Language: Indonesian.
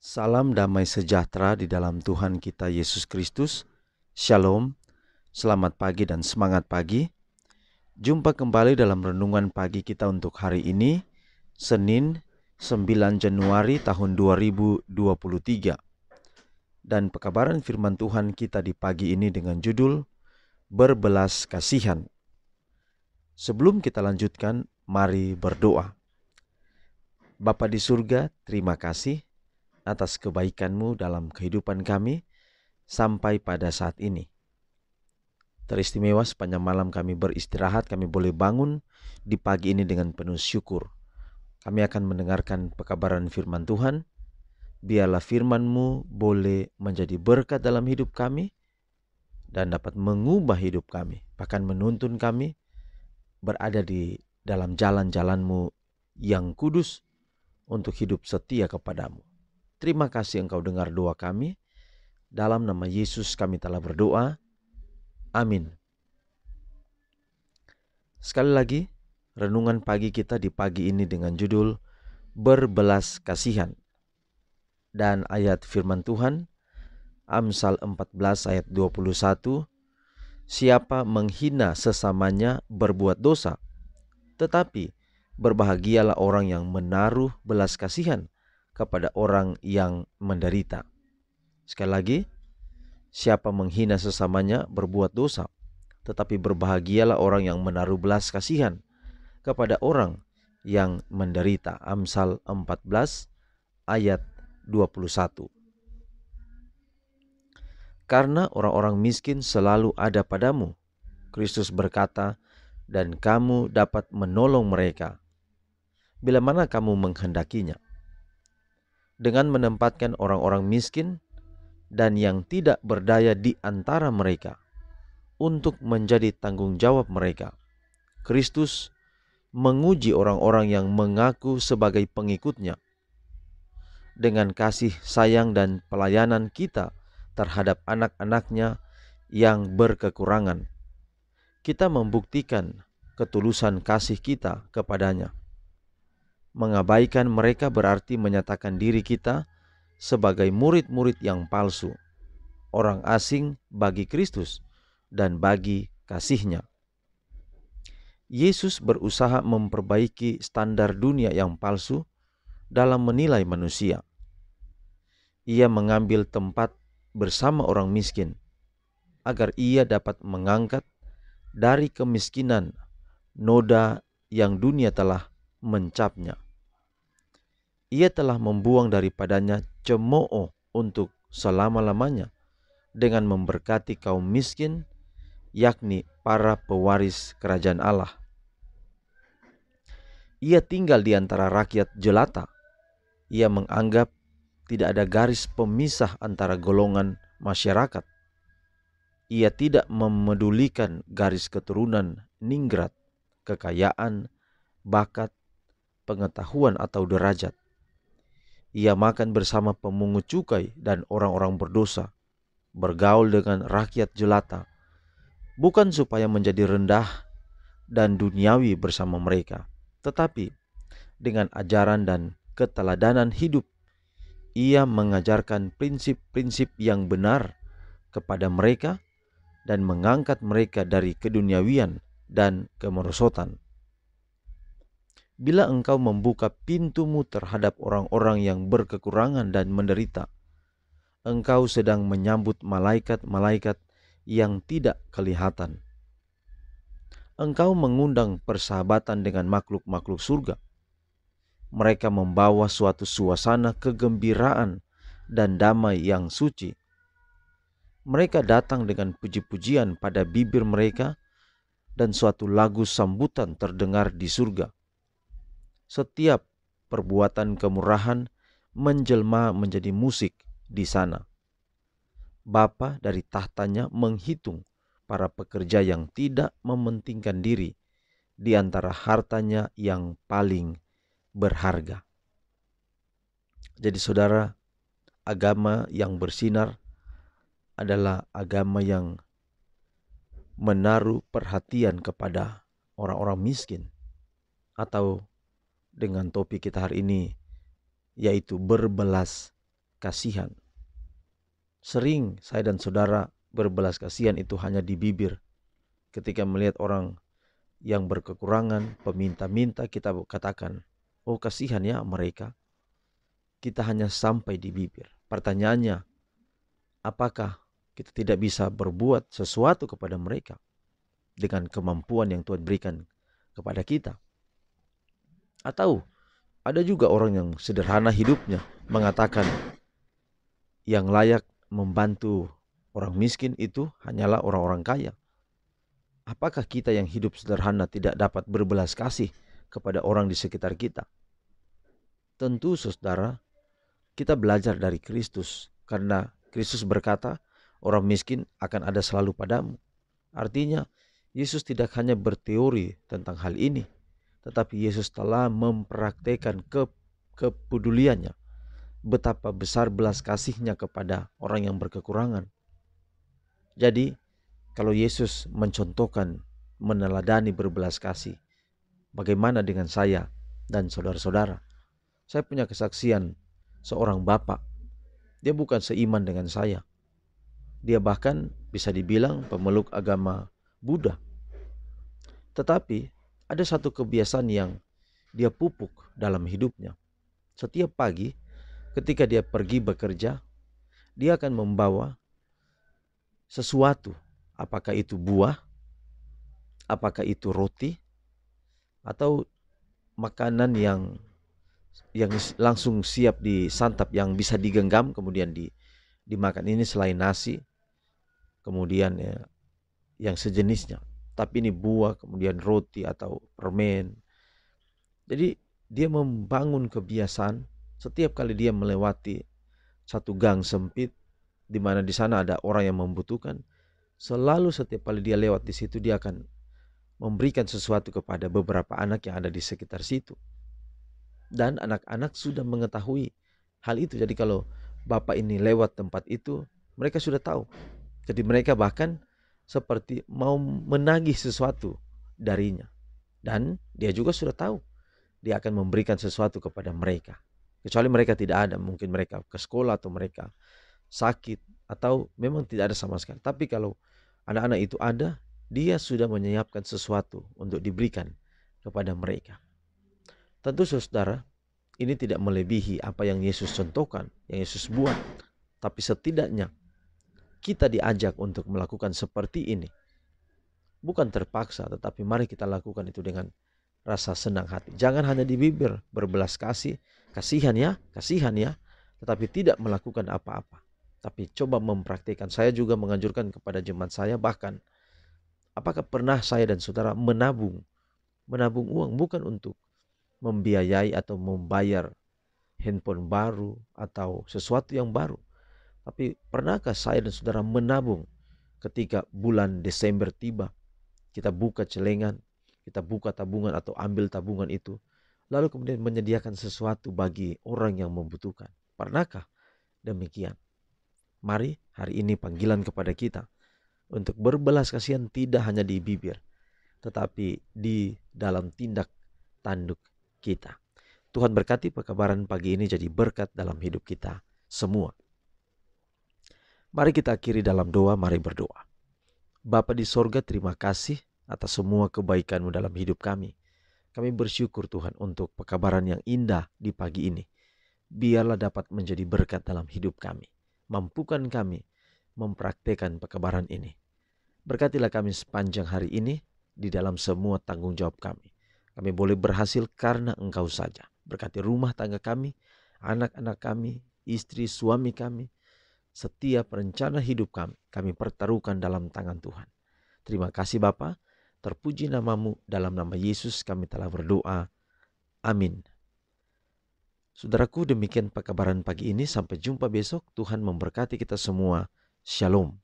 Salam damai sejahtera di dalam Tuhan kita Yesus Kristus. Shalom, selamat pagi dan semangat pagi. Jumpa kembali dalam renungan pagi kita untuk hari ini, Senin 9 Januari tahun 2023. Dan pekabaran firman Tuhan kita di pagi ini dengan judul Berbelas Kasihan. Sebelum kita lanjutkan, mari berdoa. Bapa di surga, terima kasih atas kebaikan-Mu dalam kehidupan kami sampai pada saat ini. Teristimewa sepanjang malam kami beristirahat, kami boleh bangun di pagi ini dengan penuh syukur. Kami akan mendengarkan pekabaran firman Tuhan. Biarlah firman-Mu boleh menjadi berkat dalam hidup kami dan dapat mengubah hidup kami, bahkan menuntun kami berada di dalam jalan-jalan-Mu yang kudus untuk hidup setia kepadamu. Terima kasih Engkau dengar doa kami. Dalam nama Yesus kami telah berdoa. Amin. Sekali lagi, renungan pagi kita di pagi ini dengan judul Berbelas Kasihan. Dan ayat firman Tuhan, Amsal 14 ayat 21, siapa menghina sesamanya berbuat dosa, tetapi berbahagialah orang yang menaruh belas kasihan kepada orang yang menderita. Sekali lagi, siapa menghina sesamanya berbuat dosa, tetapi berbahagialah orang yang menaruh belas kasihan kepada orang yang menderita. Amsal 14 ayat 21. Karena orang-orang miskin selalu ada padamu, Kristus berkata, dan kamu dapat menolong mereka bila mana kamu menghendakinya. Dengan menempatkan orang-orang miskin dan yang tidak berdaya di antara mereka untuk menjadi tanggung jawab mereka, Kristus menguji orang-orang yang mengaku sebagai pengikutnya. Dengan kasih sayang dan pelayanan kita terhadap anak-anaknya yang berkekurangan, kita membuktikan ketulusan kasih kita kepadanya. Mengabaikan mereka berarti menyatakan diri kita sebagai murid-murid yang palsu, orang asing bagi Kristus dan bagi kasih-Nya. Yesus berusaha memperbaiki standar dunia yang palsu dalam menilai manusia. Ia mengambil tempat bersama orang miskin agar ia dapat mengangkat dari kemiskinan noda yang dunia telah mencapnya. Ia telah membuang daripadanya cemooh untuk selama-lamanya dengan memberkati kaum miskin, yakni para pewaris kerajaan Allah. Ia tinggal di antara rakyat jelata. Ia menganggap tidak ada garis pemisah antara golongan masyarakat. Ia tidak memedulikan garis keturunan, ningrat, kekayaan, bakat, pengetahuan atau derajat. Ia makan bersama pemungut cukai dan orang-orang berdosa, bergaul dengan rakyat jelata, bukan supaya menjadi rendah dan duniawi bersama mereka, tetapi dengan ajaran dan keteladanan hidup, ia mengajarkan prinsip-prinsip yang benar kepada mereka dan mengangkat mereka dari keduniawian dan kemerosotan. Bila engkau membuka pintumu terhadap orang-orang yang berkekurangan dan menderita, engkau sedang menyambut malaikat-malaikat yang tidak kelihatan. Engkau mengundang persahabatan dengan makhluk-makhluk surga. Mereka membawa suatu suasana kegembiraan dan damai yang suci. Mereka datang dengan puji-pujian pada bibir mereka dan suatu lagu sambutan terdengar di surga. Setiap perbuatan kemurahan menjelma menjadi musik di sana. Bapa dari tahtanya menghitung para pekerja yang tidak mementingkan diri di antara hartanya yang paling berharga. Jadi saudara, agama yang bersinar adalah agama yang menaruh perhatian kepada orang-orang miskin, atau dengan topik kita hari ini yaitu berbelas kasihan. Sering saya dan saudara berbelas kasihan itu hanya di bibir. Ketika melihat orang yang berkekurangan, peminta-minta, kita katakan, oh kasihan ya mereka. Kita hanya sampai di bibir. Pertanyaannya, apakah kita tidak bisa berbuat sesuatu kepada mereka dengan kemampuan yang Tuhan berikan kepada kita? Atau ada juga orang yang sederhana hidupnya mengatakan yang layak membantu orang miskin itu hanyalah orang-orang kaya. Apakah kita yang hidup sederhana tidak dapat berbelas kasih kepada orang di sekitar kita? Tentu saudara, kita belajar dari Kristus karena Kristus berkata, orang miskin akan ada selalu padamu. Artinya, Yesus tidak hanya berteori tentang hal ini, tetapi Yesus telah mempraktekkan kepeduliannya, betapa besar belas kasihnya kepada orang yang berkekurangan. Jadi, kalau Yesus mencontohkan, meneladani berbelas kasih, bagaimana dengan saya dan saudara-saudara? Saya punya kesaksian seorang bapak. Dia bukan seiman dengan saya. Dia bahkan bisa dibilang pemeluk agama Buddha. Tetapi ada satu kebiasaan yang dia pupuk dalam hidupnya. Setiap pagi ketika dia pergi bekerja, dia akan membawa sesuatu. Apakah itu buah, apakah itu roti, atau makanan yang langsung siap disantap, yang bisa digenggam kemudian dimakan. Ini selain nasi, kemudian ya, yang sejenisnya. Tapi ini buah, kemudian roti atau permen. Jadi dia membangun kebiasaan setiap kali dia melewati satu gang sempit, di mana di sana ada orang yang membutuhkan. Selalu setiap kali dia lewat di situ, dia akan memberikan sesuatu kepada beberapa anak yang ada di sekitar situ. Dan anak-anak sudah mengetahui hal itu. Jadi kalau bapak ini lewat tempat itu, mereka sudah tahu. Jadi mereka bahkan seperti mau menagih sesuatu darinya. Dan dia juga sudah tahu dia akan memberikan sesuatu kepada mereka. Kecuali mereka tidak ada, mungkin mereka ke sekolah atau mereka sakit atau memang tidak ada sama sekali. Tapi kalau anak-anak itu ada, dia sudah menyiapkan sesuatu untuk diberikan kepada mereka. Tentu saudara, ini tidak melebihi apa yang Yesus contohkan, yang Yesus buat. Tapi setidaknya kita diajak untuk melakukan seperti ini. Bukan terpaksa, tetapi mari kita lakukan itu dengan rasa senang hati. Jangan hanya di bibir berbelas kasih, kasihan ya, tetapi tidak melakukan apa-apa. Tapi coba mempraktikkan. Saya juga menganjurkan kepada jemaat saya, bahkan apakah pernah saya dan saudara menabung uang bukan untuk membiayai atau membayar handphone baru atau sesuatu yang baru. Tapi pernahkah saya dan saudara menabung ketika bulan Desember tiba? Kita buka celengan, kita buka tabungan atau ambil tabungan itu, lalu kemudian menyediakan sesuatu bagi orang yang membutuhkan. Pernahkah demikian? Mari hari ini panggilan kepada kita untuk berbelas kasihan tidak hanya di bibir, tetapi di dalam tindak tanduk kita. Tuhan berkati pekabaran pagi ini jadi berkat dalam hidup kita semua. Mari kita akhiri dalam doa, mari berdoa. Bapa di sorga, terima kasih atas semua kebaikan-Mu dalam hidup kami. Kami bersyukur Tuhan untuk pekabaran yang indah di pagi ini. Biarlah dapat menjadi berkat dalam hidup kami. Mampukan kami mempraktekkan pekabaran ini. Berkatilah kami sepanjang hari ini di dalam semua tanggung jawab kami. Kami boleh berhasil karena Engkau saja. Berkati rumah tangga kami, anak-anak kami, istri, suami kami. Setiap rencana hidup kami pertaruhkan dalam tangan Tuhan. Terima kasih Bapa, terpuji nama-Mu, dalam nama Yesus kami telah berdoa. Amin. Saudaraku, demikian pekabaran pagi ini. Sampai jumpa besok. Tuhan memberkati kita semua. Shalom.